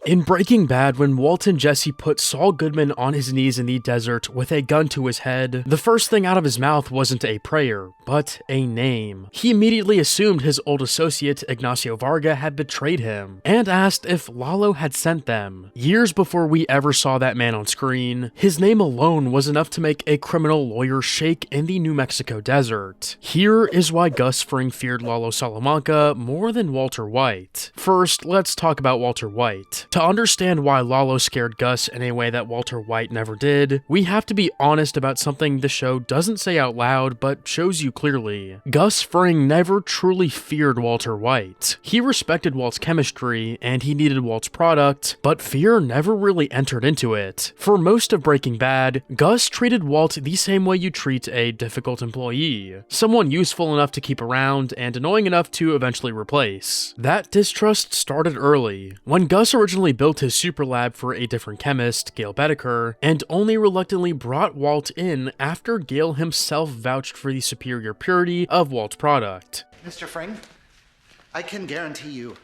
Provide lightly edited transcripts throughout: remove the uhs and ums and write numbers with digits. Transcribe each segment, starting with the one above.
In Breaking Bad, when Walt and Jesse put Saul Goodman on his knees in the desert with a gun to his head, the first thing out of his mouth wasn't a prayer, but a name. He immediately assumed his old associate, Ignacio Varga, had betrayed him, and asked if Lalo had sent them. Years before we ever saw that man on screen, his name alone was enough to make a criminal lawyer shake in the New Mexico desert. Here is why Gus Fring feared Lalo Salamanca more than Walter White. First, let's talk about Walter White. To understand why Lalo scared Gus in a way that Walter White never did, we have to be honest about something the show doesn't say out loud but shows you clearly. Gus Fring never truly feared Walter White. He respected Walt's chemistry and he needed Walt's product, but fear never really entered into it. For most of Breaking Bad, Gus treated Walt the same way you treat a difficult employee, someone useful enough to keep around and annoying enough to eventually replace. That distrust started early. When Gus originally built his super lab for a different chemist, Gale Bedecker, and only reluctantly brought Walt in after Gale himself vouched for the superior purity of Walt's product. Mr. Fring, I can guarantee you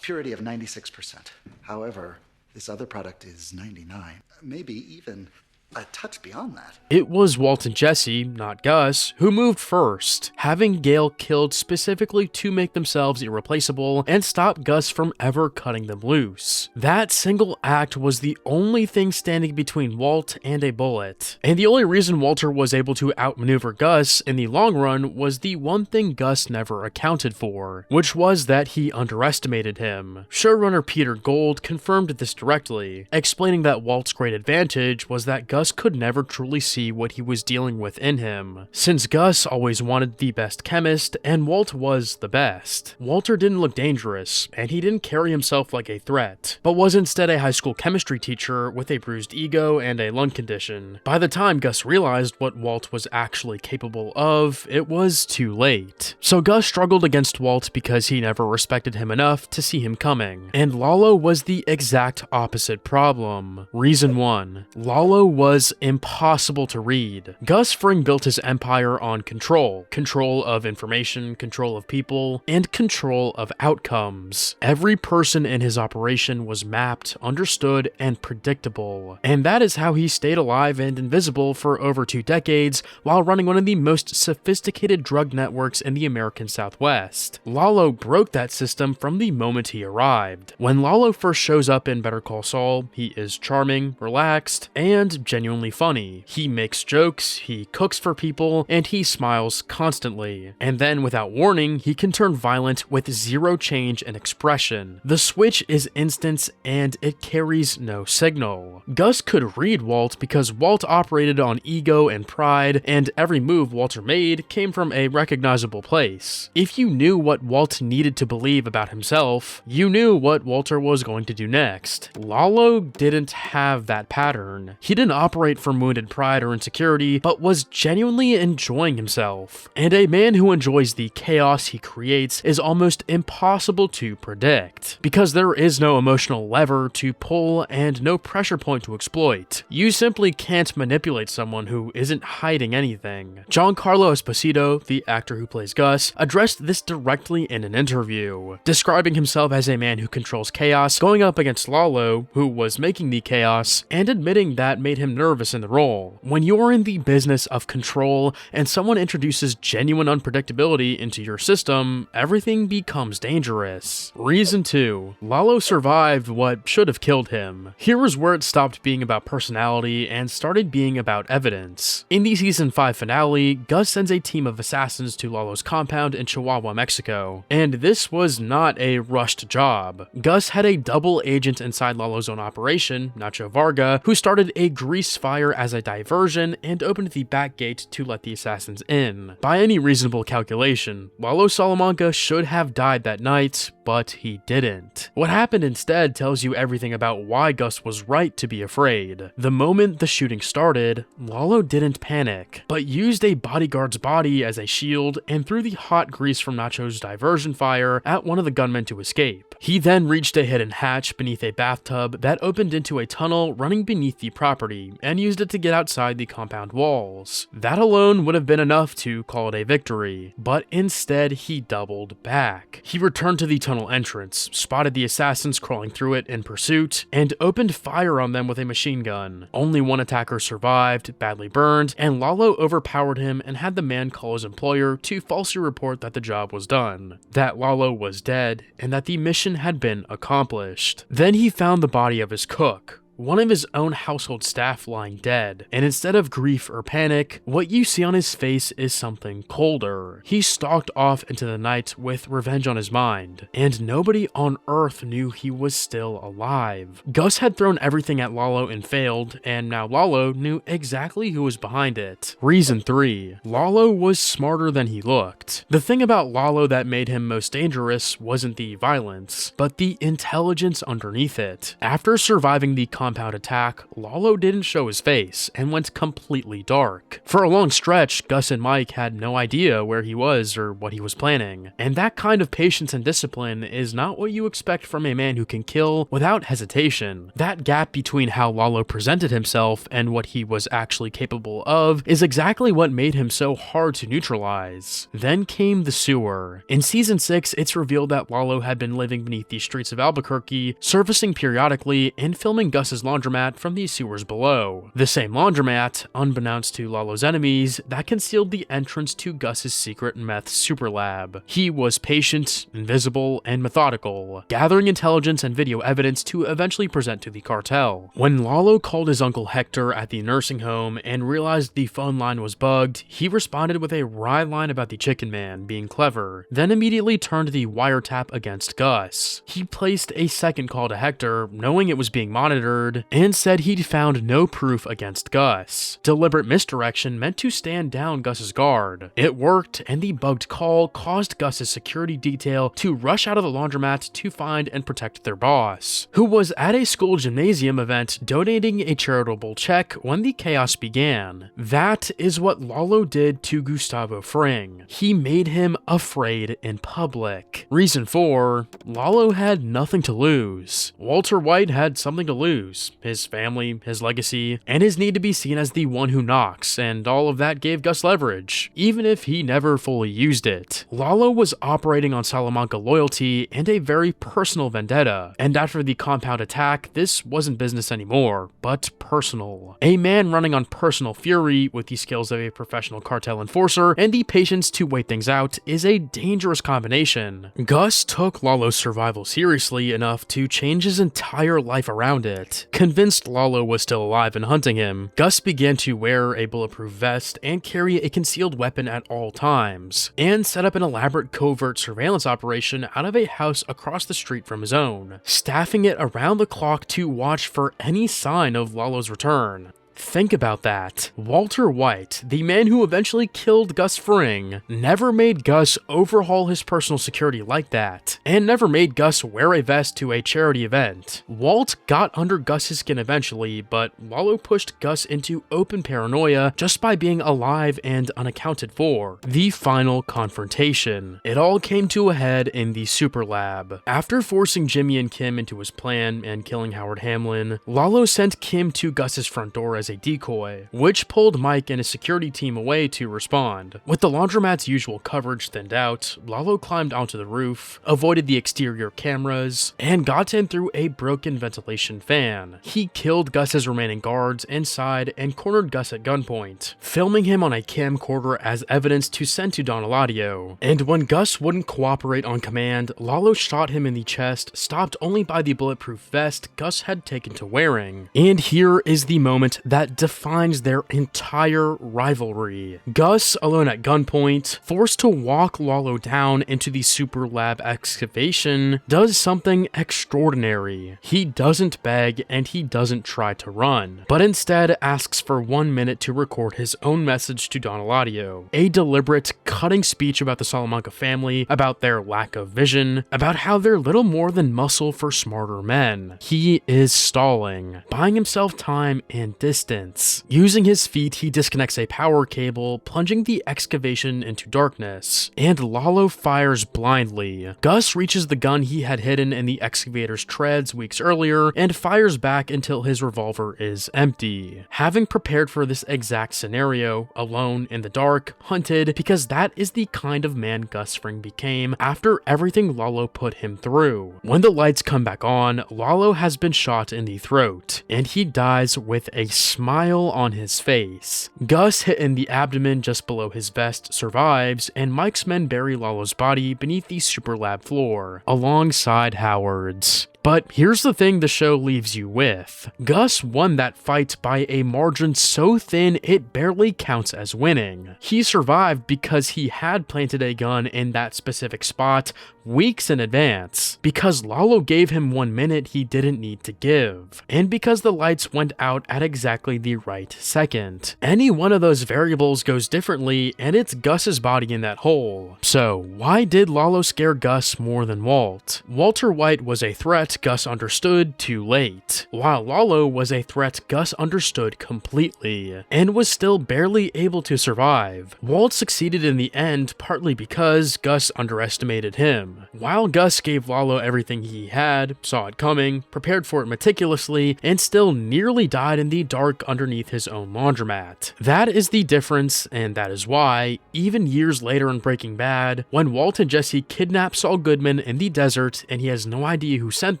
purity of 96%. However, this other product is 99, maybe even a touch beyond that. It was Walt and Jesse, not Gus, who moved first, having Gale killed specifically to make themselves irreplaceable and stop Gus from ever cutting them loose. That single act was the only thing standing between Walt and a bullet. And the only reason Walter was able to outmaneuver Gus in the long run was the one thing Gus never accounted for, which was that he underestimated him. Showrunner Peter Gould confirmed this directly, explaining that Walt's great advantage was that Gus could never truly see what he was dealing with in him, since Gus always wanted the best chemist and Walt was the best. Walter didn't look dangerous, and he didn't carry himself like a threat, but was instead a high school chemistry teacher with a bruised ego and a lung condition. By the time Gus realized what Walt was actually capable of, it was too late. So Gus struggled against Walt because he never respected him enough to see him coming, and Lalo was the exact opposite problem. Reason 1. Lalo was impossible to read. Gus Fring built his empire on control. Control of information, control of people, and control of outcomes. Every person in his operation was mapped, understood, and predictable. And that is how he stayed alive and invisible for over 2 decades while running one of the most sophisticated drug networks in the American Southwest. Lalo broke that system from the moment he arrived. When Lalo first shows up in Better Call Saul, he is charming, relaxed, and genuinely funny. He makes jokes, he cooks for people, and he smiles constantly. And then, without warning, he can turn violent with zero change in expression. The switch is instant, and it carries no signal. Gus could read Walt because Walt operated on ego and pride, and every move Walter made came from a recognizable place. If you knew what Walt needed to believe about himself, you knew what Walter was going to do next. Lalo didn't have that pattern. He didn't operate from wounded pride or insecurity, but was genuinely enjoying himself. And a man who enjoys the chaos he creates is almost impossible to predict, because there is no emotional lever to pull and no pressure point to exploit. You simply can't manipulate someone who isn't hiding anything. Giancarlo Esposito, the actor who plays Gus, addressed this directly in an interview, describing himself as a man who controls chaos, going up against Lalo, who was making the chaos, and admitting that made him nervous in the role. When you're in the business of control and someone introduces genuine unpredictability into your system, everything becomes dangerous. Reason 2. Lalo survived what should have killed him. Here is where it stopped being about personality and started being about evidence. In the season 5 finale, Gus sends a team of assassins to Lalo's compound in Chihuahua, Mexico, and this was not a rushed job. Gus had a double agent inside Lalo's own operation, Nacho Varga, who started a grease fire as a diversion and opened the back gate to let the assassins in. By any reasonable calculation, Lalo Salamanca should have died that night, but he didn't. What happened instead tells you everything about why Gus was right to be afraid. The moment the shooting started, Lalo didn't panic, but used a bodyguard's body as a shield and threw the hot grease from Nacho's diversion fire at one of the gunmen to escape. He then reached a hidden hatch beneath a bathtub that opened into a tunnel running beneath the property and used it to get outside the compound walls. That alone would have been enough to call it a victory, but instead he doubled back. He returned to the tunnel entrance, spotted the assassins crawling through it in pursuit, and opened fire on them with a machine gun. Only one attacker survived, badly burned, and Lalo overpowered him and had the man call his employer to falsely report that the job was done, that Lalo was dead, and that the mission had been accomplished. Then he found the body of his cook, one of his own household staff, lying dead, and instead of grief or panic, what you see on his face is something colder. He stalked off into the night with revenge on his mind, and nobody on Earth knew he was still alive. Gus had thrown everything at Lalo and failed, and now Lalo knew exactly who was behind it. Reason 3. Lalo was smarter than he looked. The thing about Lalo that made him most dangerous wasn't the violence, but the intelligence underneath it. After surviving the compound attack, Lalo didn't show his face and went completely dark. For a long stretch, Gus and Mike had no idea where he was or what he was planning, and that kind of patience and discipline is not what you expect from a man who can kill without hesitation. That gap between how Lalo presented himself and what he was actually capable of is exactly what made him so hard to neutralize. Then came the sewer. In season 6, it's revealed that Lalo had been living beneath the streets of Albuquerque, surfacing periodically and filming Gus's laundromat from the sewers below. The same laundromat, unbeknownst to Lalo's enemies, that concealed the entrance to Gus's secret meth super lab. He was patient, invisible, and methodical, gathering intelligence and video evidence to eventually present to the cartel. When Lalo called his uncle Hector at the nursing home and realized the phone line was bugged, he responded with a wry line about the chicken man being clever, then immediately turned the wiretap against Gus. He placed a second call to Hector, knowing it was being monitored, and said he'd found no proof against Gus. Deliberate misdirection meant to stand down Gus's guard. It worked, and the bugged call caused Gus's security detail to rush out of the laundromat to find and protect their boss, who was at a school gymnasium event donating a charitable check when the chaos began. That is what Lalo did to Gustavo Fring. He made him afraid in public. Reason 4. Lalo had nothing to lose. Walter White had something to lose. His family, his legacy, and his need to be seen as the one who knocks, and all of that gave Gus leverage, even if he never fully used it. Lalo was operating on Salamanca loyalty and a very personal vendetta, and after the compound attack, this wasn't business anymore, but personal. A man running on personal fury with the skills of a professional cartel enforcer and the patience to wait things out is a dangerous combination. Gus took Lalo's survival seriously enough to change his entire life around it. Convinced Lalo was still alive and hunting him, Gus began to wear a bulletproof vest and carry a concealed weapon at all times, and set up an elaborate covert surveillance operation out of a house across the street from his own, staffing it around the clock to watch for any sign of Lalo's return. Think about that. Walter White, the man who eventually killed Gus Fring, never made Gus overhaul his personal security like that, and never made Gus wear a vest to a charity event. Walt got under Gus's skin eventually, but Lalo pushed Gus into open paranoia just by being alive and unaccounted for. The final confrontation. It all came to a head in the super lab. After forcing Jimmy and Kim into his plan and killing Howard Hamlin, Lalo sent Kim to Gus's front door as a decoy, which pulled Mike and his security team away to respond. With the laundromat's usual coverage thinned out, Lalo climbed onto the roof, avoided the exterior cameras, and got in through a broken ventilation fan. He killed Gus's remaining guards inside and cornered Gus at gunpoint, filming him on a camcorder as evidence to send to Don Eladio. And when Gus wouldn't cooperate on command, Lalo shot him in the chest, stopped only by the bulletproof vest Gus had taken to wearing. And here is the moment that defines their entire rivalry. Gus, alone at gunpoint, forced to walk Lalo down into the super lab excavation, does something extraordinary. He doesn't beg and he doesn't try to run, but instead asks for 1 minute to record his own message to Don Eladio. A deliberate, cutting speech about the Salamanca family, about their lack of vision, about how they're little more than muscle for smarter men. He is stalling, buying himself time and distance distance. Using his feet, he disconnects a power cable, plunging the excavation into darkness, and Lalo fires blindly. Gus reaches the gun he had hidden in the excavator's treads weeks earlier and fires back until his revolver is empty. Having prepared for this exact scenario, alone in the dark, hunted, because that is the kind of man Gus Fring became after everything Lalo put him through. When the lights come back on, Lalo has been shot in the throat, and he dies with a smile on his face. Gus, hit in the abdomen just below his vest, survives, and Mike's men bury Lalo's body beneath the super lab floor, alongside Howard's. But here's the thing the show leaves you with. Gus won that fight by a margin so thin it barely counts as winning. He survived because he had planted a gun in that specific spot weeks in advance, because Lalo gave him 1 minute he didn't need to give, and because the lights went out at exactly the right second. Any one of those variables goes differently, and it's Gus's body in that hole. So why did Lalo scare Gus more than Walt? Walter White was a threat Gus understood too late, while Lalo was a threat Gus understood completely, and was still barely able to survive. Walt succeeded in the end partly because Gus underestimated him, while Gus gave Lalo everything he had, saw it coming, prepared for it meticulously, and still nearly died in the dark underneath his own laundromat. That is the difference, and that is why, even years later in Breaking Bad, when Walt and Jesse kidnap Saul Goodman in the desert and he has no idea who sent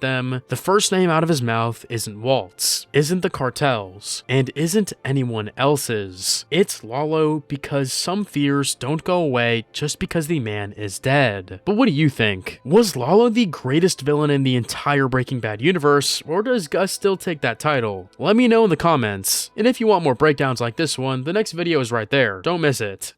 them, the first name out of his mouth isn't Walt's, isn't the cartel's, and isn't anyone else's. It's Lalo, because some fears don't go away just because the man is dead. But what do you think? Was Lalo the greatest villain in the entire Breaking Bad universe, or does Gus still take that title? Let me know in the comments. And if you want more breakdowns like this one, the next video is right there. Don't miss it.